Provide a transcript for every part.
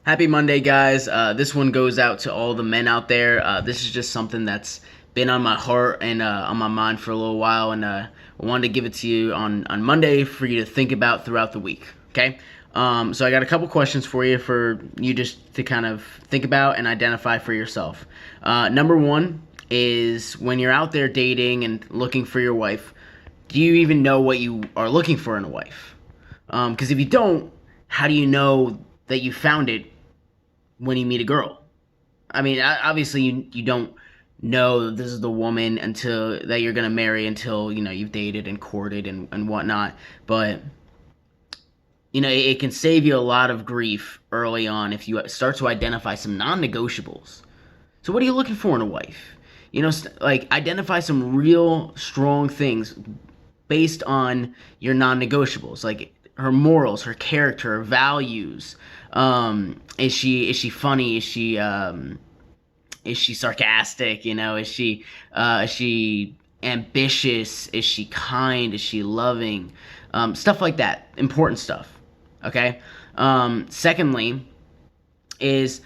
Happy Monday, guys. This one goes out to all the men out there. This is just something that's been on my heart and on my mind for a little while, and I wanted to give it to you on Monday for you to think about throughout the week. Okay? So I got a couple questions for you just to kind of think about and identify for yourself. Number one is when you're out there dating and looking for your wife, do you even know what you are looking for in a wife? Because if you don't, how do you know that you found it when you meet a girl? I mean, obviously you don't know this is the woman until that you're gonna marry until you've dated and courted and whatnot. But it can save you a lot of grief early on if you start to identify some non-negotiables. So what are you looking for in a wife? Like identify some real strong things based on your non-negotiables, like her morals, her character, her values. Is she funny? Is she sarcastic? Is she ambitious? Is she kind? Is she loving? Stuff like that. Important stuff. Okay. Secondly, is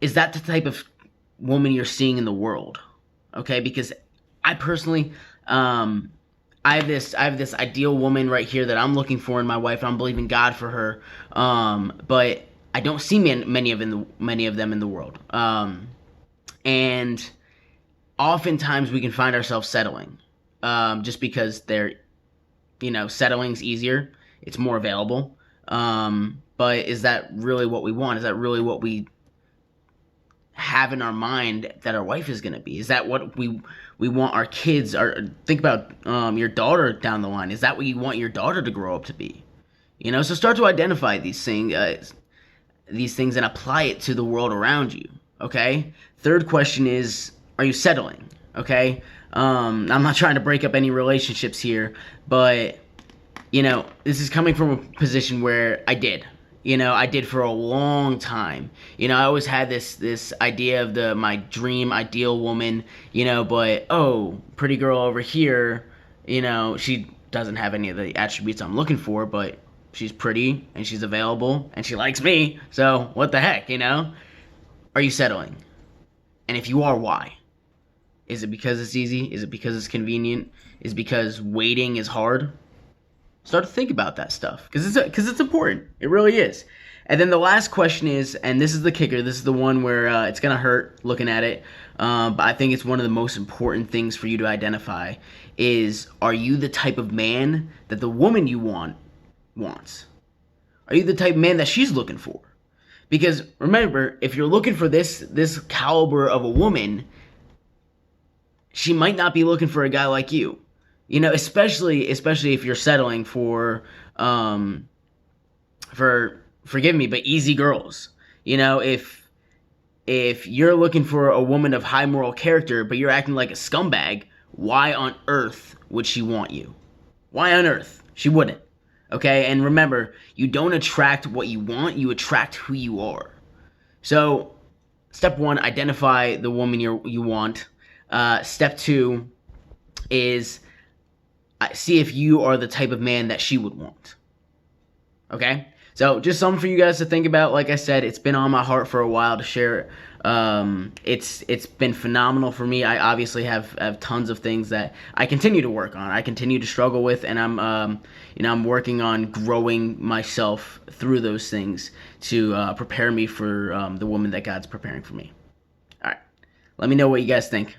that the type of woman you're seeing in the world? Okay, because I personally, I have this ideal woman right here that I'm looking for in my wife. I'm believing God for her, but I don't see many of them in the world. And oftentimes we can find ourselves settling, just because settling's easier. It's more available. But is that really what we want? Is that really what we have in our mind that our wife is going to be? Is that what we want our kids? Or think about your daughter down the line. Is that what you want your daughter to grow up to be? So start to identify these things and apply it to the world around you. Okay. Third question is, are you settling? Okay. I'm not trying to break up any relationships here, but this is coming from a position where I did for a long time. I always had this idea of my dream ideal woman, but pretty girl over here, she doesn't have any of the attributes I'm looking for, but she's pretty and she's available and she likes me. So what the heck, Are you settling? And if you are, why? Is it because it's easy? Is it because it's convenient? Is it because waiting is hard? Start to think about that stuff because it's important. It really is. And then the last question is, and this is the kicker. This is the one where it's gonna hurt looking at it, but I think it's one of the most important things for you to identify. Is, are you the type of man that the woman you wants? Are you the type of man that she's looking for? Because remember, if you're looking for this caliber of a woman, she might not be looking for a guy like you. Especially if you're settling for forgive me, but easy girls. If you're looking for a woman of high moral character, but you're acting like a scumbag, why on earth would she want you? Why on earth? She wouldn't. Okay? And remember, you don't attract what you want, you attract who you are. So, step one, identify the woman you want. Step two is see if you are the type of man that she would want. Okay? So just something for you guys to think about. Like I said, it's been on my heart for a while to share it. It's been phenomenal for me. I obviously have tons of things that I continue to work on. I continue to struggle with, and I'm working on growing myself through those things to prepare me for the woman that God's preparing for me. All right. Let me know what you guys think.